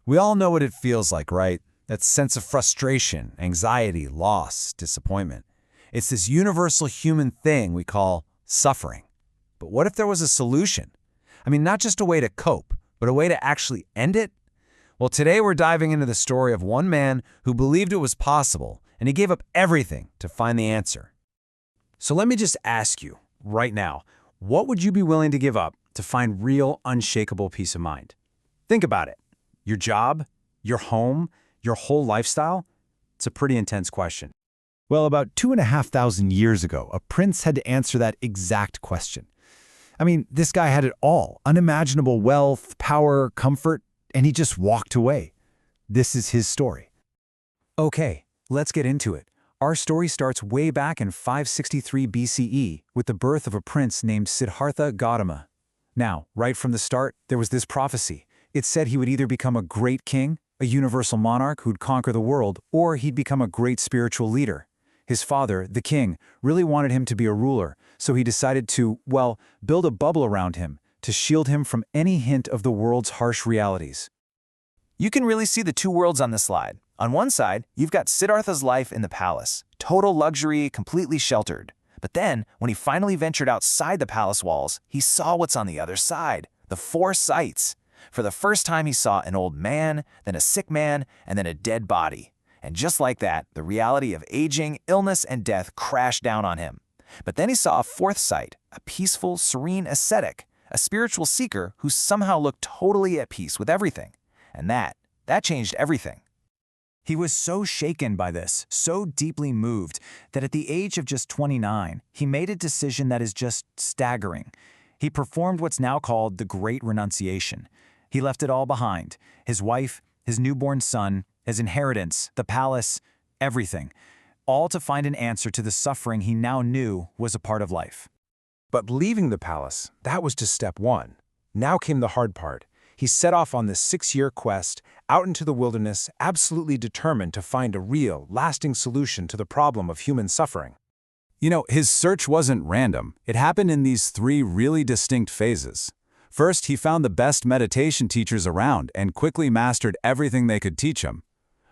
We all know what it feels like, right? That sense of frustration, anxiety, loss, disappointment. It's this universal human thing we call suffering. But what if there was a solution? I mean, not just a way to cope, but a way to actually end it? Well, today we're diving into the story of one man who believed it was possible, and he gave up everything to find the answer. So let me just ask you, right now, what would you be willing to give up to find real, unshakable peace of mind? Think about it. Your job, your home, your whole lifestyle? It's a pretty intense question. Well, about 2,500 years ago, a prince had to answer that exact question. I mean, this guy had it all, unimaginable wealth, power, comfort, and he just walked away. This is his story. Okay, let's get into it. Our story starts way back in 563 BCE with the birth of a prince named Siddhartha Gautama. Now, right from the start, there was this prophecy. It said he would either become a great king, a universal monarch who'd conquer the world, or he'd become a great spiritual leader. His father, the king, really wanted him to be a ruler, so he decided to, well, build a bubble around him to shield him from any hint of the world's harsh realities. You can really see the two worlds on this slide. On one side, you've got Siddhartha's life in the palace, total luxury, completely sheltered. But then, when he finally ventured outside the palace walls, he saw what's on the other side, the four sights. For the first time, he saw an old man, then a sick man, and then a dead body. And just like that, the reality of aging, illness, and death crashed down on him. But then he saw a fourth sight, a peaceful, serene ascetic, a spiritual seeker who somehow looked totally at peace with everything. And that changed everything. He was so shaken by this, so deeply moved, that at the age of just 29, he made a decision that is just staggering. He performed what's now called the Great Renunciation. He left it all behind, his wife, his newborn son, his inheritance, the palace, everything, all to find an answer to the suffering he now knew was a part of life. But leaving the palace, that was just step one. Now came the hard part. He set off on this 6-year quest, out into the wilderness, absolutely determined to find a real, lasting solution to the problem of human suffering. You know, his search wasn't random. It happened in these 3 really distinct phases. First, he found the best meditation teachers around and quickly mastered everything they could teach him.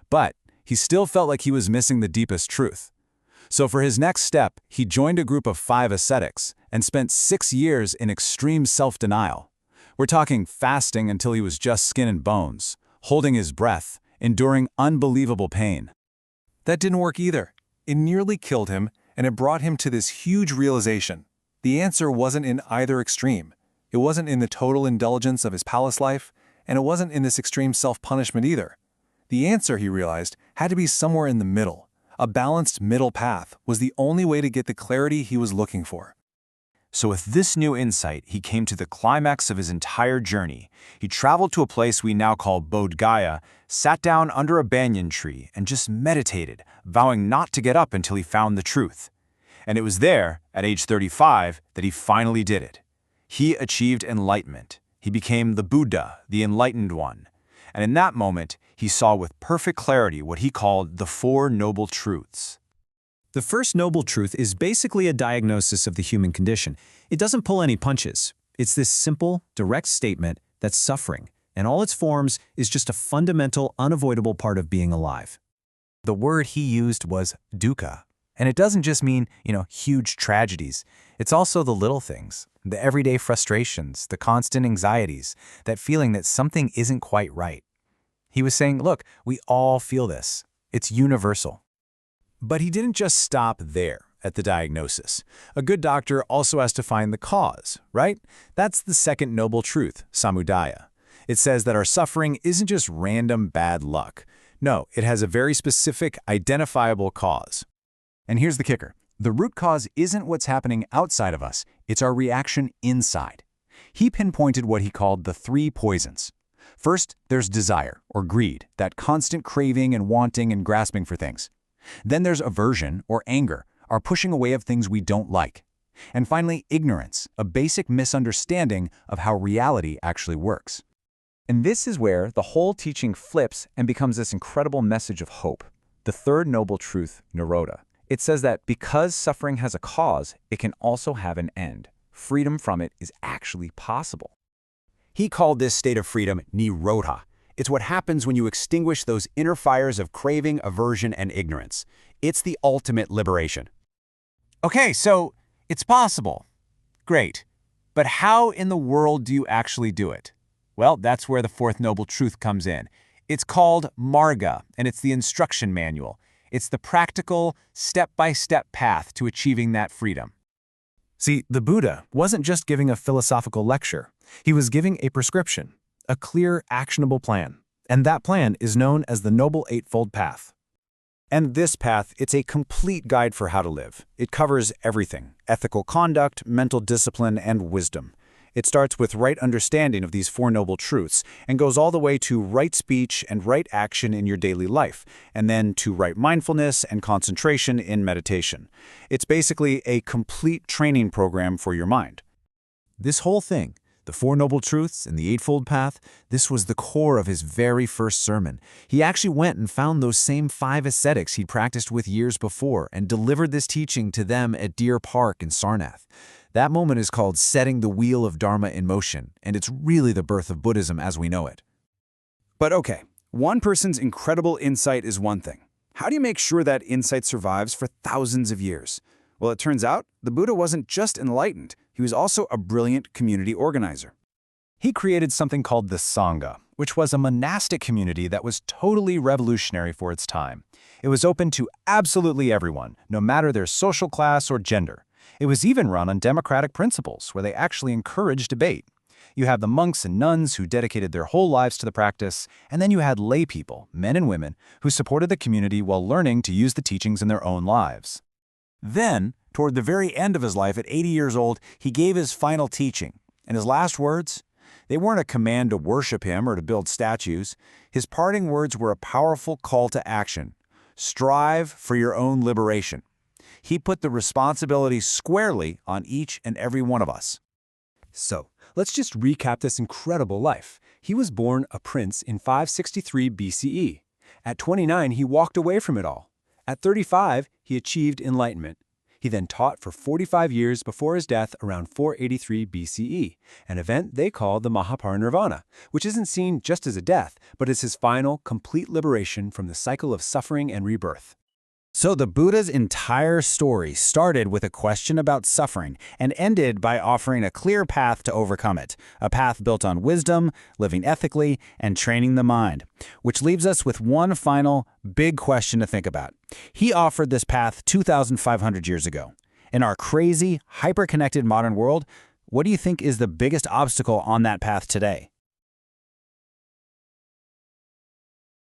But he still felt like he was missing the deepest truth. So for his next step, he joined a group of 5 ascetics and spent 6 years in extreme self-denial. We're talking fasting until he was just skin and bones, holding his breath, enduring unbelievable pain. That didn't work either. It nearly killed him, and it brought him to this huge realization. The answer wasn't in either extreme. It wasn't in the total indulgence of his palace life, and it wasn't in this extreme self-punishment either. The answer, he realized, had to be somewhere in the middle. A balanced middle path was the only way to get the clarity he was looking for. So with this new insight, he came to the climax of his entire journey. He traveled to a place we now call Bodh Gaya, sat down under a banyan tree, and just meditated, vowing not to get up until he found the truth. And it was there, at age 35, that he finally did it. He achieved enlightenment. He became the Buddha, the enlightened one. And in that moment, he saw with perfect clarity what he called the 4 noble truths. The first noble truth is basically a diagnosis of the human condition. It doesn't pull any punches. It's this simple, direct statement that suffering, in all its forms, is just a fundamental, unavoidable part of being alive. The word he used was dukkha. And it doesn't just mean, huge tragedies. It's also the little things, the everyday frustrations, the constant anxieties, that feeling that something isn't quite right. He was saying, look, we all feel this. It's universal. But he didn't just stop there at the diagnosis. A good doctor also has to find the cause, right? That's the second noble truth, samudaya. It says that our suffering isn't just random bad luck. No, it has a very specific, identifiable cause. And here's the kicker. The root cause isn't what's happening outside of us, it's our reaction inside. He pinpointed what he called the 3 poisons. First, there's desire, or greed, that constant craving and wanting and grasping for things. Then there's aversion, or anger, our pushing away of things we don't like. And finally, ignorance, a basic misunderstanding of how reality actually works. And this is where the whole teaching flips and becomes this incredible message of hope. The third noble truth, nirodha. It says that because suffering has a cause, it can also have an end. Freedom from it is actually possible. He called this state of freedom nirodha. It's what happens when you extinguish those inner fires of craving, aversion, and ignorance. It's the ultimate liberation. Okay, so it's possible. Great. But how in the world do you actually do it? Well, that's where the fourth noble truth comes in. It's called Marga, and it's the instruction manual. It's the practical, step-by-step path to achieving that freedom. See, the Buddha wasn't just giving a philosophical lecture. He was giving a prescription, a clear, actionable plan. And that plan is known as the Noble Eightfold Path. And this path, it's a complete guide for how to live. It covers everything: ethical conduct, mental discipline, and wisdom. It starts with right understanding of these four noble truths and goes all the way to right speech and right action in your daily life, and then to right mindfulness and concentration in meditation. It's basically a complete training program for your mind. This whole thing, the Four Noble Truths and the Eightfold Path, this was the core of his very first sermon. He actually went and found those same 5 ascetics he'd practiced with years before and delivered this teaching to them at Deer Park in Sarnath. That moment is called setting the wheel of Dharma in motion, and it's really the birth of Buddhism as we know it. But okay, one person's incredible insight is one thing. How do you make sure that insight survives for thousands of years? Well, it turns out the Buddha wasn't just enlightened, he was also a brilliant community organizer. He created something called the Sangha, which was a monastic community that was totally revolutionary for its time. It was open to absolutely everyone, no matter their social class or gender. It was even run on democratic principles, where they actually encouraged debate. You have the monks and nuns who dedicated their whole lives to the practice, and then you had lay people, men and women, who supported the community while learning to use the teachings in their own lives. Then, toward the very end of his life at 80 years old, he gave his final teaching. And his last words? They weren't a command to worship him or to build statues. His parting words were a powerful call to action. Strive for your own liberation. He put the responsibility squarely on each and every one of us. So, let's just recap this incredible life. He was born a prince in 563 BCE. At 29, he walked away from it all. At 35, he achieved enlightenment. He then taught for 45 years before his death around 483 BCE, an event they call the Mahaparinirvana, which isn't seen just as a death, but as his final, complete liberation from the cycle of suffering and rebirth. So the Buddha's entire story started with a question about suffering and ended by offering a clear path to overcome it, a path built on wisdom, living ethically, and training the mind. Which leaves us with one final, big question to think about. He offered this path 2,500 years ago. In our crazy, hyper-connected modern world, what do you think is the biggest obstacle on that path today?